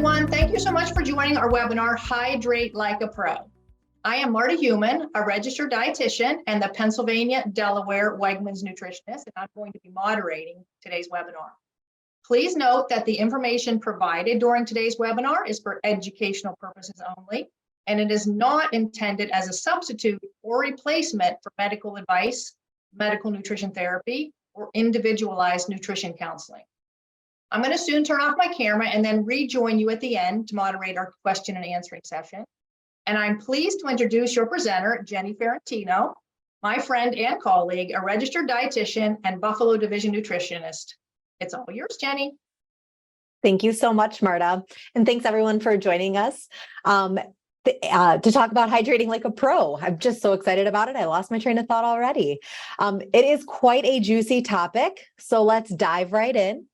everyone. Thank you so much for joining our webinar, Hydrate Like a Pro. I am Marta Heumann, a registered dietitian and the Pennsylvania, Delaware Wegmans nutritionist, and I'm going to be moderating today's webinar. Please note that the information provided during today's webinar is for educational purposes only, and it is not intended as a substitute or replacement for medical advice, medical nutrition therapy, or individualized nutrition counseling. I'm going to soon turn off my camera and then rejoin you at the end to moderate our question and answering session. And I'm pleased to introduce your presenter, Jenny Ferrantino, my friend and colleague, a registered dietitian and Buffalo Division nutritionist. It's all yours, Jenny. Thank you so much, Marta. And thanks everyone for joining us to talk about hydrating like a pro. I'm just so excited about it. I lost my train of thought already. It is quite a juicy topic, so let's dive right in.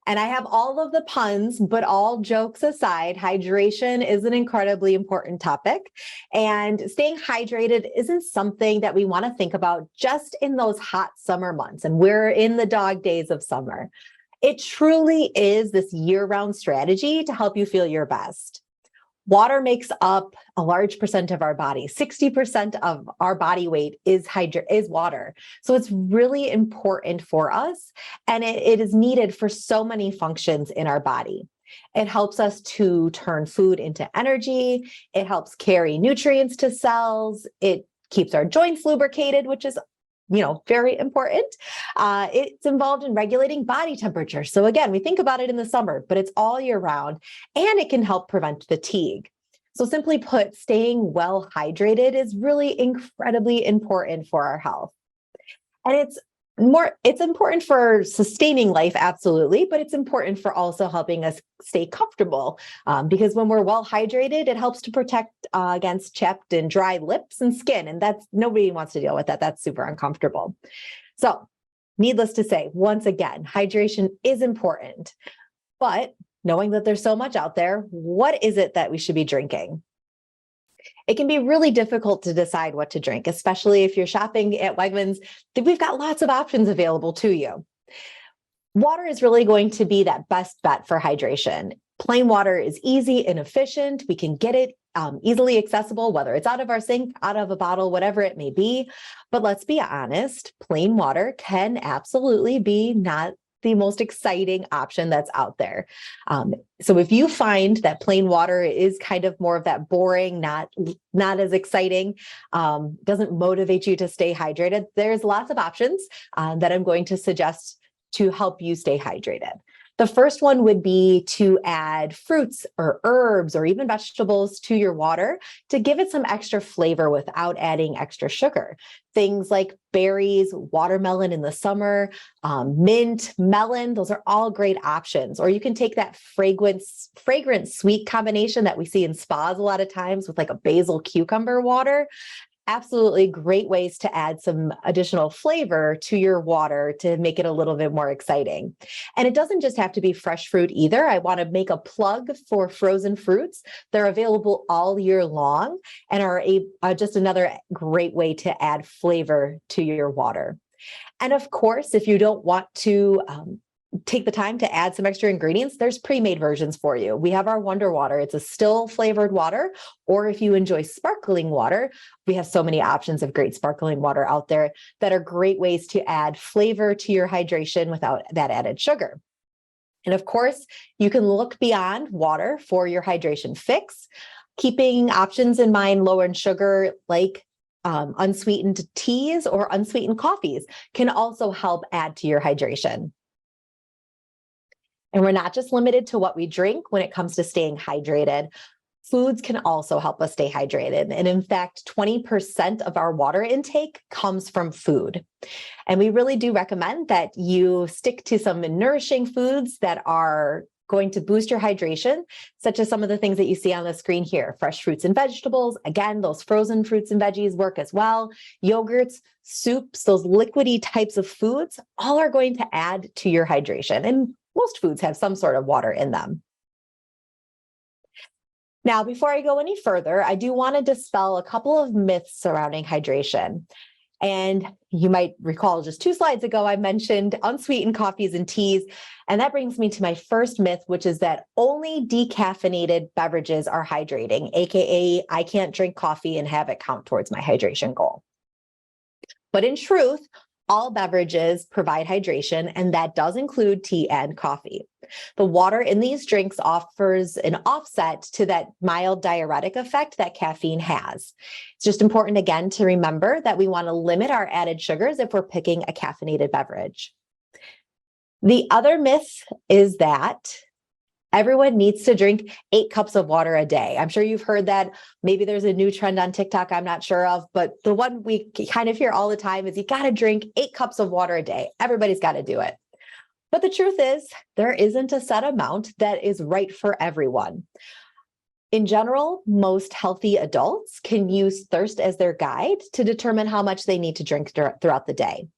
And I have all of the puns, but all jokes aside, hydration is an incredibly important topic. And staying hydrated isn't something that we want to think about just in those hot summer months. And we're in the dog days of summer. It truly is this year-round strategy to help you feel your best. Water makes up a large percent of our body. 60% of our body weight is water. So it's really important for us, and it is needed for so many functions in our body. It helps us to turn food into energy. It helps carry nutrients to cells. It keeps our joints lubricated, which is very important. It's involved in regulating body temperature. So again, we think about it in the summer, but it's all year round, and it can help prevent fatigue. So simply put, staying well hydrated is really incredibly important for our health. And it's important for sustaining life, absolutely, but it's important for also helping us stay comfortable because when we're well hydrated, it helps to protect against chapped and dry lips and skin. And nobody wants to deal with that. That's super uncomfortable. So needless to say, once again, hydration is important, but knowing that there's so much out there, what is it that we should be drinking? It can be really difficult to decide what to drink, especially if you're shopping at Wegmans. We've got lots of options available to you. Water is really going to be that best bet for hydration. Plain water is easy and efficient. We can get it easily accessible, whether it's out of our sink, out of a bottle, whatever it may be. But let's be honest, plain water can absolutely be not the most exciting option that's out there. So if you find that plain water is kind of more of that boring, not as exciting, doesn't motivate you to stay hydrated, there's lots of options that I'm going to suggest to help you stay hydrated. The first one would be to add fruits or herbs or even vegetables to your water to give it some extra flavor without adding extra sugar. Things like berries, watermelon in the summer, mint, melon, those are all great options. Or you can take that fragrant sweet combination that we see in spas a lot of times with like a basil cucumber water. Absolutely great ways to add some additional flavor to your water to make it a little bit more exciting. And it doesn't just have to be fresh fruit either. I want to make a plug for frozen fruits. They're available all year long and are just another great way to add flavor to your water. And of course, if you don't want to take the time to add some extra ingredients, there's pre-made versions for you. We have our Wonder Water. It's a still flavored water, or if you enjoy sparkling water, we have so many options of great sparkling water out there that are great ways to add flavor to your hydration without that added sugar. And of course, you can look beyond water for your hydration fix, keeping options in mind lower in sugar like unsweetened teas or unsweetened coffees can also help add to your hydration. And we're not just limited to what we drink when it comes to staying hydrated. Foods can also help us stay hydrated. And in fact, 20% of our water intake comes from food. And we really do recommend that you stick to some nourishing foods that are going to boost your hydration, such as some of the things that you see on the screen here. Fresh fruits and vegetables. Again, those frozen fruits and veggies work as well. Yogurts, soups, those liquidy types of foods, all are going to add to your hydration. And most foods have some sort of water in them. Now, before I go any further, I do want to dispel a couple of myths surrounding hydration. And You might recall just 2 slides ago, I mentioned unsweetened coffees and teas. And that brings me to my first myth, which is that only decaffeinated beverages are hydrating, AKA I can't drink coffee and have it count towards my hydration goal. But in truth, all beverages provide hydration, and that does include tea and coffee. The water in these drinks offers an offset to that mild diuretic effect that caffeine has. It's just important, again, to remember that we want to limit our added sugars if we're picking a caffeinated beverage. The other myth is that everyone needs to drink 8 cups of water a day. I'm sure you've heard that. Maybe there's a new trend on TikTok I'm not sure of, but the one we kind of hear all the time is you got to drink 8 cups of water a day. Everybody's got to do it. But the truth is, there isn't a set amount that is right for everyone. In general, most healthy adults can use thirst as their guide to determine how much they need to drink throughout the day.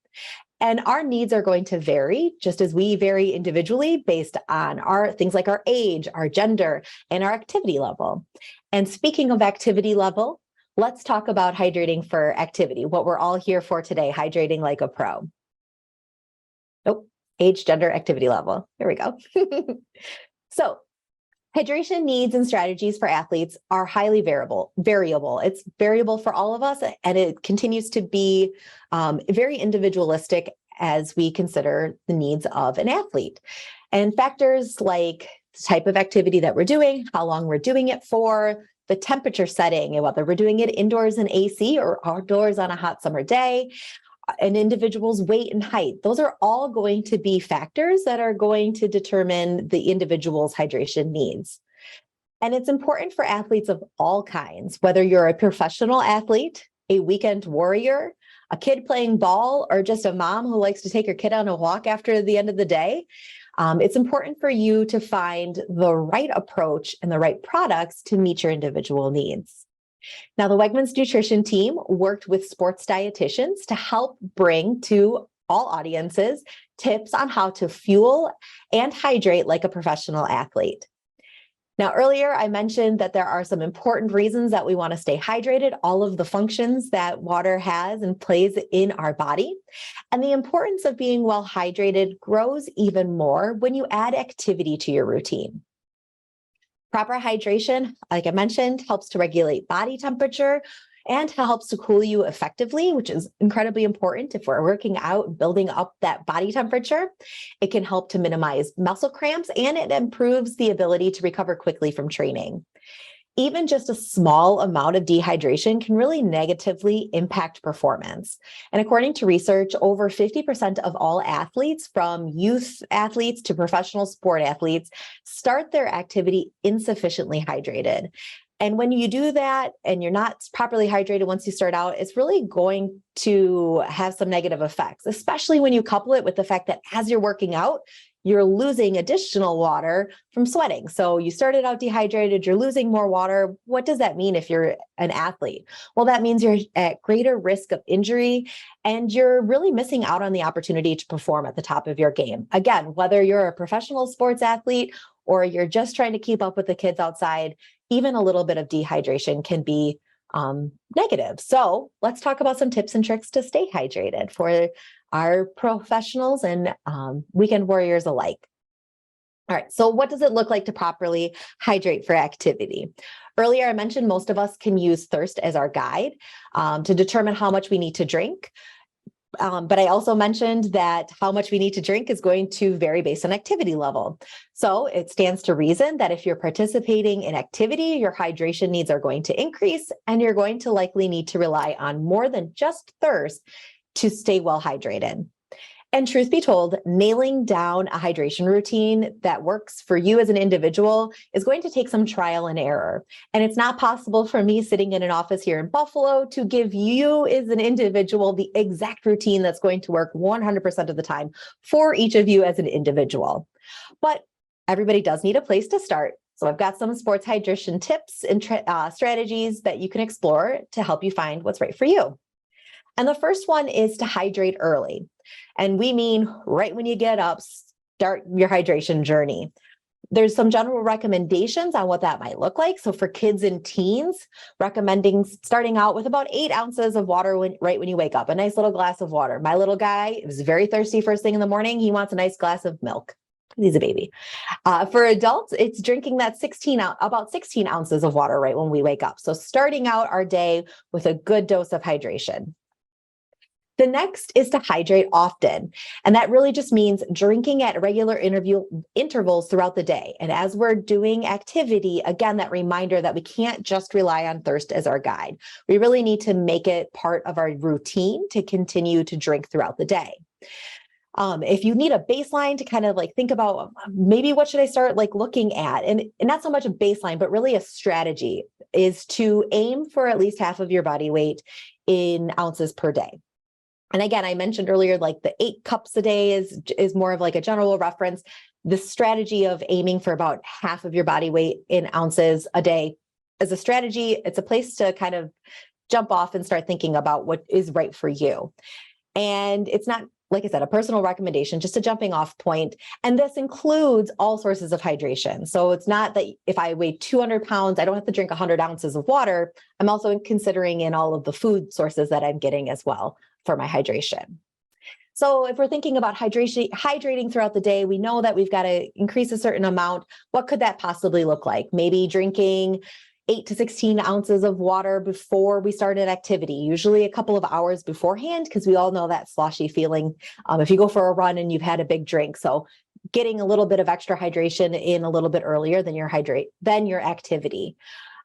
And our needs are going to vary, just as we vary individually based on our things like our age, our gender, and our activity level. And speaking of activity level, let's talk about hydrating for activity, what we're all here for today, hydrating like a pro. Nope, age, gender, activity level. Here we go. So hydration needs and strategies for athletes are highly variable. It's variable for all of us, and it continues to be very individualistic as we consider the needs of an athlete. And factors like the type of activity that we're doing, how long we're doing it for, the temperature setting, and whether we're doing it indoors in AC or outdoors on a hot summer day, an individual's weight and height. Those are all going to be factors that are going to determine the individual's hydration needs. And it's important for athletes of all kinds, whether you're a professional athlete, a weekend warrior, a kid playing ball, or just a mom who likes to take her kid on a walk after the end of the day. It's important for you to find the right approach and the right products to meet your individual needs. Now, the Wegmans nutrition team worked with sports dietitians to help bring to all audiences tips on how to fuel and hydrate like a professional athlete. Now, earlier I mentioned that there are some important reasons that we want to stay hydrated, all of the functions that water has and plays in our body. And the importance of being well hydrated grows even more when you add activity to your routine. Proper hydration, like I mentioned, helps to regulate body temperature and helps to cool you effectively, which is incredibly important if we're working out, building up that body temperature. It can help to minimize muscle cramps, and it improves the ability to recover quickly from training. Even just a small amount of dehydration can really negatively impact performance. And according to research, over 50% of all athletes, from youth athletes to professional sport athletes, start their activity insufficiently hydrated. And when you do that and you're not properly hydrated once you start out, it's really going to have some negative effects, especially when you couple it with the fact that as you're working out, you're losing additional water from sweating. So you started out dehydrated, you're losing more water. What does that mean if you're an athlete? Well, that means you're at greater risk of injury, and you're really missing out on the opportunity to perform at the top of your game. Again, whether you're a professional sports athlete or you're just trying to keep up with the kids outside, even a little bit of dehydration can be negative. So let's talk about some tips and tricks to stay hydrated for our professionals and weekend warriors alike. All right, so what does it look like to properly hydrate for activity? Earlier, I mentioned most of us can use thirst as our guide to determine how much we need to drink. But I also mentioned that how much we need to drink is going to vary based on activity level. So it stands to reason that if you're participating in activity, your hydration needs are going to increase, and you're going to likely need to rely on more than just thirst to stay well hydrated. And truth be told, nailing down a hydration routine that works for you as an individual is going to take some trial and error. And it's not possible for me sitting in an office here in Buffalo to give you as an individual the exact routine that's going to work 100% of the time for each of you as an individual. But everybody does need a place to start. So I've got some sports hydration tips and strategies that you can explore to help you find what's right for you. And the first one is to hydrate early. And we mean right when you get up, start your hydration journey. There's some general recommendations on what that might look like. So for kids and teens, recommending starting out with about 8 ounces of water right when you wake up, a nice little glass of water. My little guy is very thirsty first thing in the morning. He wants a nice glass of milk. He's a baby. For adults, it's drinking that about 16 ounces of water right when we wake up. So starting out our day with a good dose of hydration. The next is to hydrate often. And that really just means drinking at regular intervals throughout the day. And as we're doing activity, again, that reminder that we can't just rely on thirst as our guide. We really need to make it part of our routine to continue to drink throughout the day. If you need a baseline to kind of like think about maybe what should I start like looking at, and not so much a baseline, but really a strategy, is to aim for at least half of your body weight in ounces per day. And again, I mentioned earlier, like the 8 cups a day is more of like a general reference. The strategy of aiming for about half of your body weight in ounces a day is a strategy. It's a place to kind of jump off and start thinking about what is right for you. And it's not, like I said, a personal recommendation, just a jumping off point. And this includes all sources of hydration. So it's not that if I weigh 200 pounds, I don't have to drink 100 ounces of water. I'm also considering in all of the food sources that I'm getting as well for my hydration. So if we're thinking about hydrating throughout the day, we know that we've got to increase a certain amount. What could that possibly look like? Maybe drinking 8 to 16 ounces of water before we start an activity, usually a couple of hours beforehand, because we all know that sloshy feeling if you go for a run and you've had a big drink. So getting a little bit of extra hydration in a little bit earlier than your activity.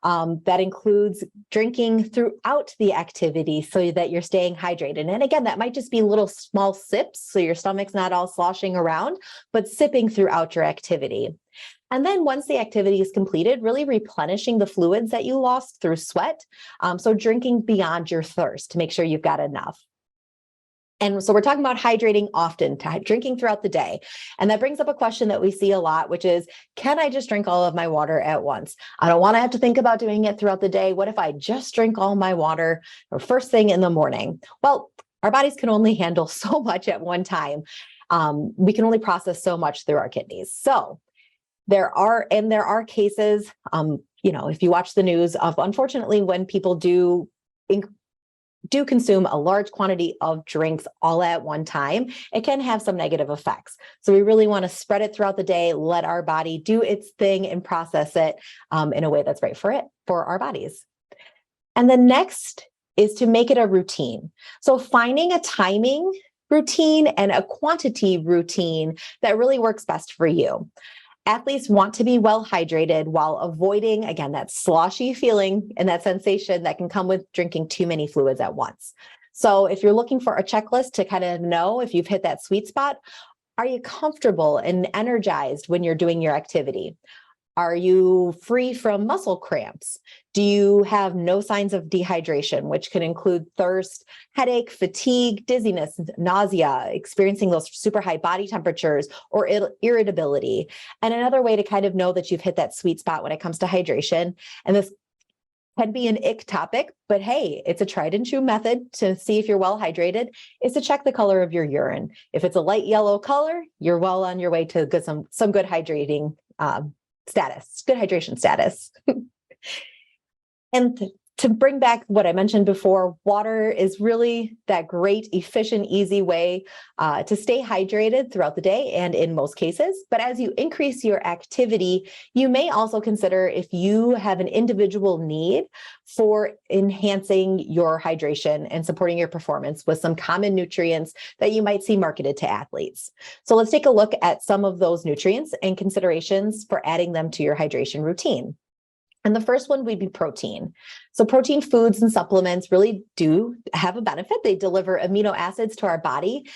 That includes drinking throughout the activity so that you're staying hydrated. And again, that might just be little small sips, so your stomach's not all sloshing around, but sipping throughout your activity. And then once the activity is completed, really replenishing the fluids that you lost through sweat. So drinking beyond your thirst to make sure you've got enough. And so we're talking about hydrating often, drinking throughout the day. And that brings up a question that we see a lot, which is, can I just drink all of my water at once? I don't want to have to think about doing it throughout the day. What if I just drink all my water first thing in the morning? Well, our bodies can only handle so much at one time. We can only process so much through our kidneys. So there are cases, if you watch the news of, unfortunately, when people do consume a large quantity of drinks all at one time, it can have some negative effects. So we really want to spread it throughout the day, let our body do its thing and process it in a way that's right for our bodies. And the next is to make it a routine. So finding a timing routine and a quantity routine that really works best for you. Athletes want to be well hydrated while avoiding, again, that sloshy feeling and that sensation that can come with drinking too many fluids at once. So if you're looking for a checklist to kind of know if you've hit that sweet spot, are you comfortable and energized when you're doing your activity? Are you free from muscle cramps? Do you have no signs of dehydration, which can include thirst, headache, fatigue, dizziness, nausea, experiencing those super high body temperatures, or irritability? And another way to kind of know that you've hit that sweet spot when it comes to hydration, and this can be an ick topic, but hey, it's a tried and true method to see if you're well hydrated, is to check the color of your urine. If it's a light yellow color, you're well on your way to some good hydrating good hydration status. And to bring back what I mentioned before, water is really that great, efficient, easy way to stay hydrated throughout the day and in most cases. But as you increase your activity, you may also consider if you have an individual need for enhancing your hydration and supporting your performance with some common nutrients that you might see marketed to athletes. So let's take a look at some of those nutrients and considerations for adding them to your hydration routine. And the first one would be protein. So protein foods and supplements really do have a benefit. They deliver amino acids to our body,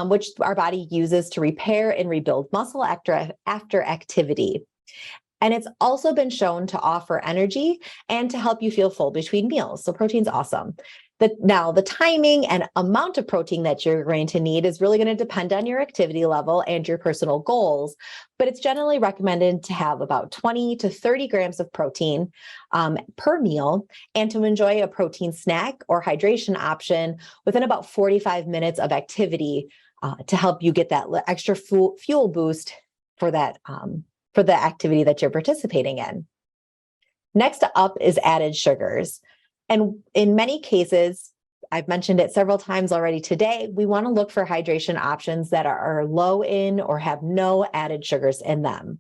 which our body uses to repair and rebuild muscle after activity. And it's also been shown to offer energy and to help you feel full between meals. So protein's awesome. Now, the timing and amount of protein that you're going to need is really going to depend on your activity level and your personal goals, but it's generally recommended to have about 20 to 30 grams of protein per meal, and to enjoy a protein snack or hydration option within about 45 minutes of activity to help you get that extra fuel boost for that for the activity that you're participating in. Next up is added sugars. And in many cases, I've mentioned it several times already today, we want to look for hydration options that are low in or have no added sugars in them.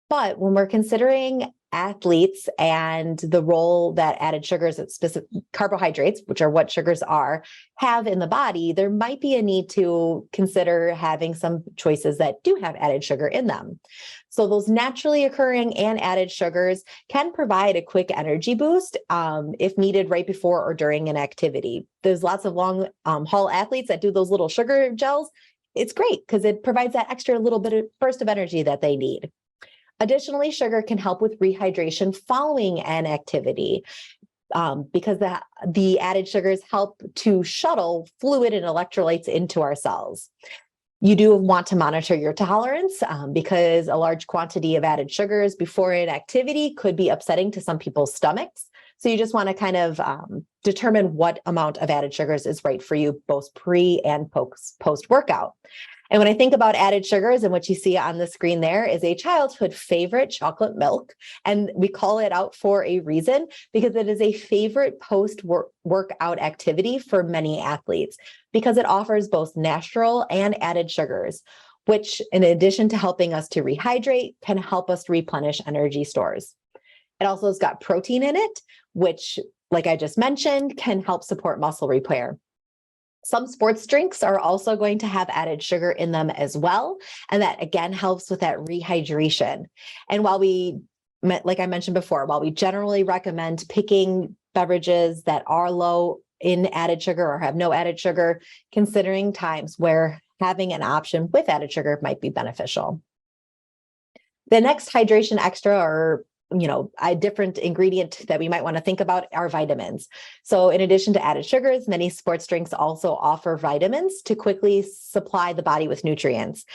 But when we're considering athletes and the role that added sugars, specific carbohydrates, which are what sugars are, have in the body, there might be a need to consider having some choices that do have added sugar in them. So those naturally occurring and added sugars can provide a quick energy boost if needed right before or during an activity. There's lots of long haul athletes that do those little sugar gels. It's great because it provides that extra little bit of burst of energy that they need. Additionally, sugar can help with rehydration following an activity because the added sugars help to shuttle fluid and electrolytes into our cells. You do want to monitor your tolerance because a large quantity of added sugars before an activity could be upsetting to some people's stomachs. So you just want to kind of determine what amount of added sugars is right for you, both pre and post-workout. And when I think about added sugars, and what you see on the screen there is a childhood favorite, chocolate milk. And we call it out for a reason, because it is a favorite post-workout activity for many athletes, because it offers both natural and added sugars, which in addition to helping us to rehydrate, can help us replenish energy stores. It also has got protein in it, which, like I just mentioned, can help support muscle repair. Some sports drinks are also going to have added sugar in them as well. And that again helps with that rehydration. And while like I mentioned before, while we generally recommend picking beverages that are low in added sugar or have no added sugar, considering times where having an option with added sugar might be beneficial. The next hydration extra, or a different ingredient that we might want to think about, are vitamins. So in addition to added sugars, many sports drinks also offer vitamins to quickly supply the body with nutrients.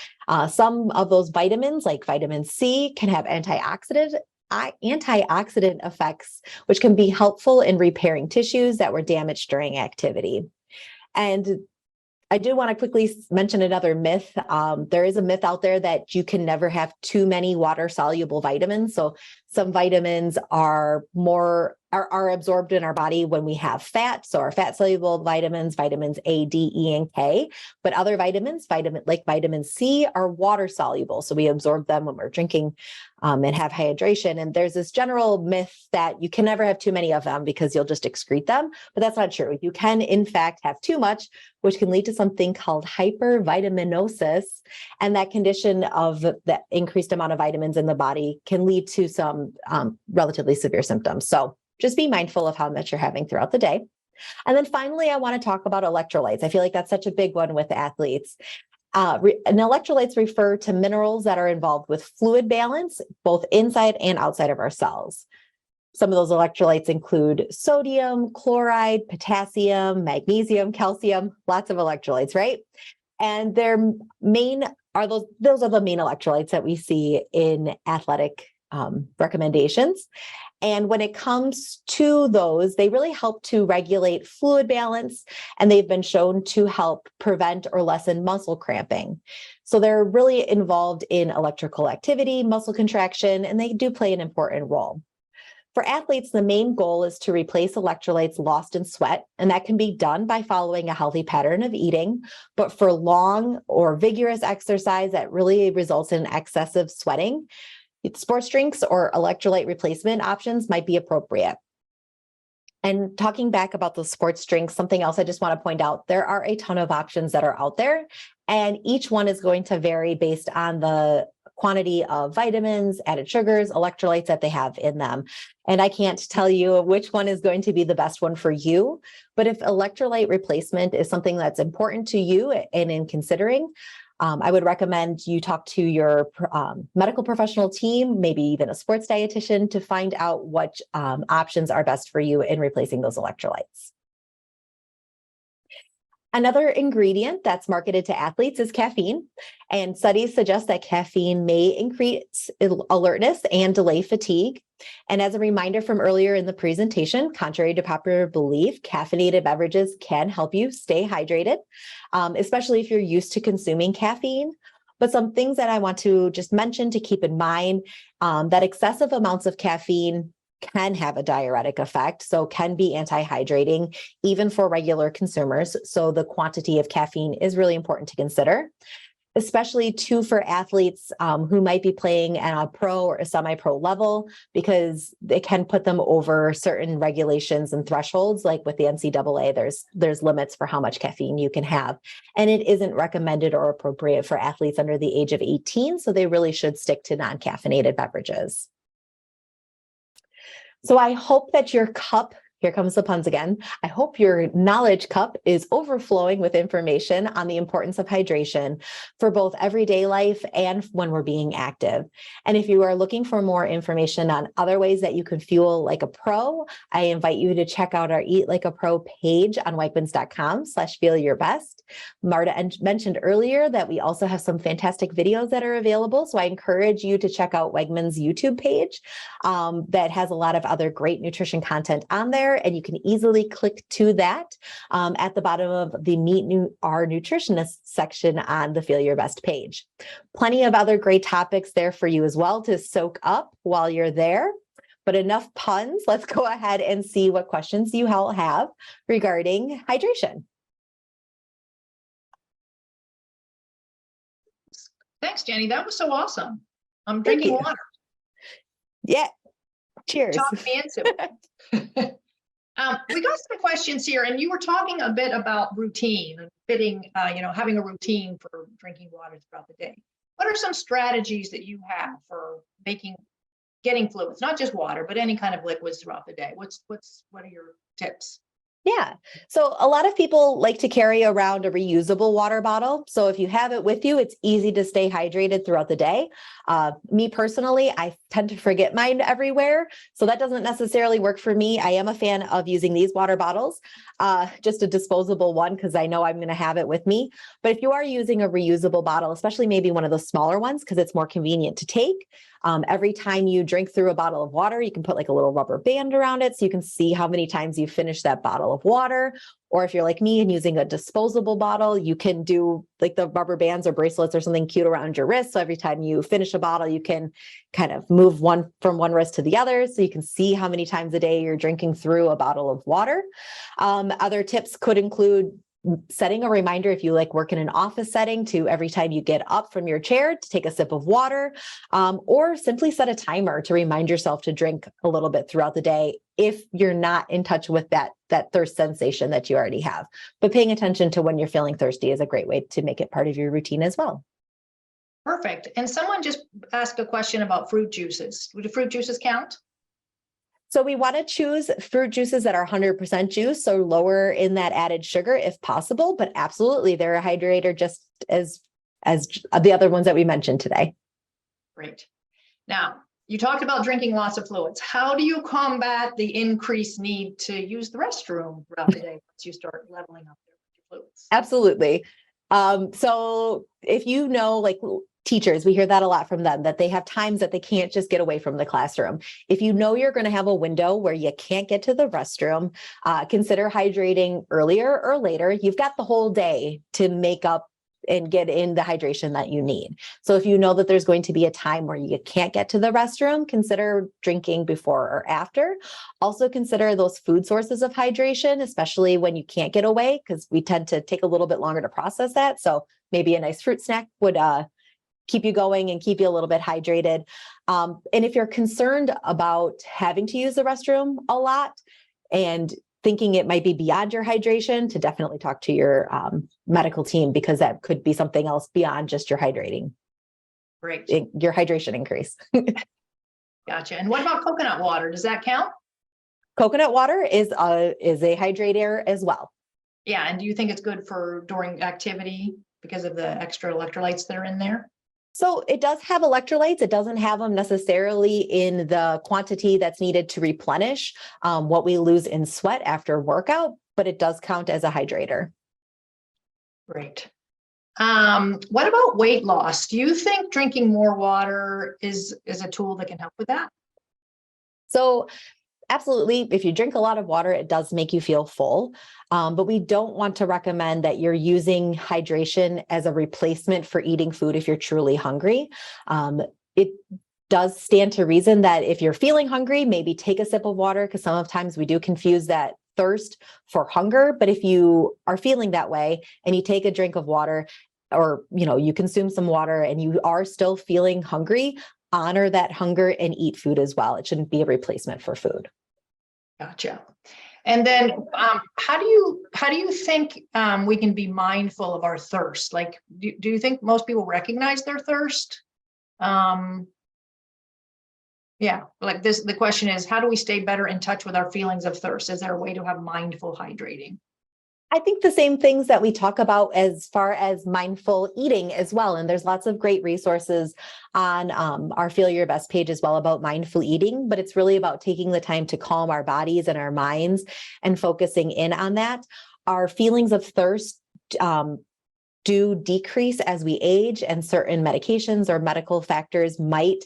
Some of those vitamins, like vitamin C, can have antioxidant effects, which can be helpful in repairing tissues that were damaged during activity. And I do want to quickly mention another myth. There is a myth out there that you can never have too many water-soluble vitamins. So some vitamins are absorbed in our body when we have fat. So our fat-soluble vitamins, vitamins A, D, E, and K. But other vitamins, like vitamin C, are water-soluble. So we absorb them when we're drinking and have hydration. And there's this general myth that you can never have too many of them because you'll just excrete them. But that's not true. You can, in fact, have too much, which can lead to something called hypervitaminosis. And that condition of the increased amount of vitamins in the body can lead to some relatively severe symptoms. So just be mindful of how much you're having throughout the day. And then finally, I want to talk about electrolytes. I feel like that's such a big one with athletes. And electrolytes refer to minerals that are involved with fluid balance, both inside and outside of our cells. Some of those electrolytes include sodium, chloride, potassium, magnesium, calcium, lots of electrolytes, right? And those are the main electrolytes that we see in athletic recommendations. And when it comes to those, they really help to regulate fluid balance, and they've been shown to help prevent or lessen muscle cramping. So they're really involved in electrical activity, muscle contraction, and they do play an important role. For athletes, the main goal is to replace electrolytes lost in sweat, and that can be done by following a healthy pattern of eating. But for long or vigorous exercise that really results in excessive sweating, sports drinks or electrolyte replacement options might be appropriate. And talking back about the sports drinks, something else I just want to point out, there are a ton of options that are out there, and each one is going to vary based on the quantity of vitamins, added sugars, electrolytes that they have in them. And I can't tell you which one is going to be the best one for you, but if electrolyte replacement is something that's important to you and in considering, I would recommend you talk to your medical professional team, maybe even a sports dietitian, to find out what options are best for you in replacing those electrolytes. Another ingredient that's marketed to athletes is caffeine, and studies suggest that caffeine may increase alertness and delay fatigue. And as a reminder from earlier in the presentation, contrary to popular belief, caffeinated beverages can help you stay hydrated, especially if you're used to consuming caffeine. But some things that I want to just mention to keep in mind, that excessive amounts of caffeine can have a diuretic effect, so can be anti-hydrating even for regular consumers. So the quantity of caffeine is really important to consider, especially too for athletes who might be playing at a pro or a semi-pro level, because it can put them over certain regulations and thresholds. Like with the NCAA, there's limits for how much caffeine you can have. And it isn't recommended or appropriate for athletes under the age of 18, so they really should stick to non-caffeinated beverages. So I hope that your cup, here comes the puns again, I hope your knowledge cup is overflowing with information on the importance of hydration for both everyday life and when we're being active. And if you are looking for more information on other ways that you can fuel like a pro, I invite you to check out our Eat Like a Pro page on wegmans.com/feelyourbest. Marta mentioned earlier that we also have some fantastic videos that are available. So I encourage you to check out Wegmans' YouTube page that has a lot of other great nutrition content on there. And you can easily click to that at the bottom of the Meet Our Nutritionist section on the Feel Your Best page. Plenty of other great topics there for you as well to soak up while you're there. But enough puns. Let's go ahead and see what questions you all have regarding hydration. Thanks, Jenny. That was so awesome. I'm drinking water. Yeah. Cheers. Talk me into it. We got some questions here, and you were talking a bit about routine and fitting, having a routine for drinking water throughout the day. What are some strategies that you have for getting fluids, not just water, but any kind of liquids throughout the day? What are your tips? Yeah. So a lot of people like to carry around a reusable water bottle. So if you have it with you, it's easy to stay hydrated throughout the day. Me personally, I tend to forget mine everywhere. So that doesn't necessarily work for me. I am a fan of using these water bottles, just a disposable one, because I know I'm going to have it with me. But if you are using a reusable bottle, especially maybe one of the smaller ones, because it's more convenient to take, every time you drink through a bottle of water, you can put like a little rubber band around it so you can see how many times you finish that bottle of water. Or if you're like me and using a disposable bottle, you can do like the rubber bands or bracelets or something cute around your wrist. So every time you finish a bottle, you can kind of move one from one wrist to the other. So you can see how many times a day you're drinking through a bottle of water. Other tips could include setting a reminder if you like work in an office setting to every time you get up from your chair to take a sip of water, or simply set a timer to remind yourself to drink a little bit throughout the day if you're not in touch with that thirst sensation that you already have. But paying attention to when you're feeling thirsty is a great way to make it part of your routine as well. Perfect. And someone just asked a question about fruit juices. Do fruit juices count? So we want to choose fruit juices that are 100% juice, so lower in that added sugar if possible, but absolutely they're a hydrator just as the other ones that we mentioned today. Great. Now, you talked about drinking lots of fluids. How do you combat the increased need to use the restroom throughout the day once you start leveling up your fluids? Absolutely. So if you know, like teachers, we hear that a lot from them, that they have times that they can't just get away from the classroom. If you know you're going to have a window where you can't get to the restroom, consider hydrating earlier or later. You've got the whole day to make up and get in the hydration that you need. So if you know that there's going to be a time where you can't get to the restroom, consider drinking before or after. Also consider those food sources of hydration, especially when you can't get away, because we tend to take a little bit longer to process that. So maybe a nice fruit snack would keep you going and keep you a little bit hydrated. And if you're concerned about having to use the restroom a lot and thinking it might be beyond your hydration, to definitely talk to your medical team, because that could be something else beyond just your hydrating. Great. Your hydration increase. Gotcha. And what about coconut water? Does that count? Coconut water is a hydrator as well. Yeah. And do you think it's good for during activity because of the extra electrolytes that are in there? So it does have electrolytes. It doesn't have them necessarily in the quantity that's needed to replenish what we lose in sweat after workout, but it does count as a hydrator. Great. What about weight loss? Do you think drinking more water is a tool that can help with that? So absolutely, if you drink a lot of water, it does make you feel full. But we don't want to recommend that you're using hydration as a replacement for eating food if you're truly hungry. It does stand to reason that if you're feeling hungry, maybe take a sip of water, because sometimes we do confuse that thirst for hunger. But if you are feeling that way and you take a drink of water, or you consume some water and you are still feeling hungry, honor that hunger and eat food as well. It shouldn't be a replacement for food. Gotcha. And then how do you think we can be mindful of our thirst? Like, do you think most people recognize their thirst? Yeah, like this, the question is, how do we stay better in touch with our feelings of thirst? Is there a way to have mindful hydrating? I think the same things that we talk about as far as mindful eating as well. And there's lots of great resources on our Feel Your Best page as well about mindful eating, but it's really about taking the time to calm our bodies and our minds and focusing in on that. Our feelings of thirst do decrease as we age, and certain medications or medical factors might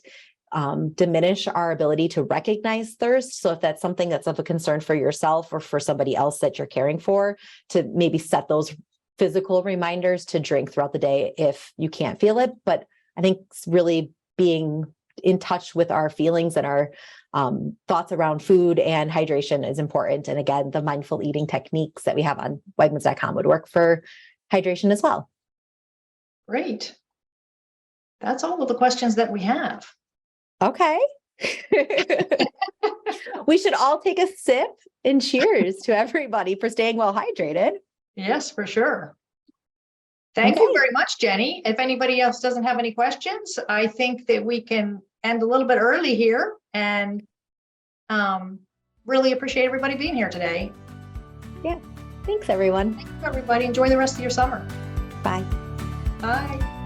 diminish our ability to recognize thirst. So if that's something that's of a concern for yourself or for somebody else that you're caring for, to maybe set those physical reminders to drink throughout the day if you can't feel it. But I think it's really being in touch with our feelings and our thoughts around food and hydration is important. And again, the mindful eating techniques that we have on Wegmans.com would work for hydration as well. Great. That's all of the questions that we have. Okay. We should all take a sip and cheers to everybody for staying well hydrated. Yes, for sure. Thank you very much, Jenny. If anybody else doesn't have any questions, I think that we can end a little bit early here, and really appreciate everybody being here today. Yeah. Thanks, everyone. Thank you, everybody. Enjoy the rest of your summer. Bye. Bye.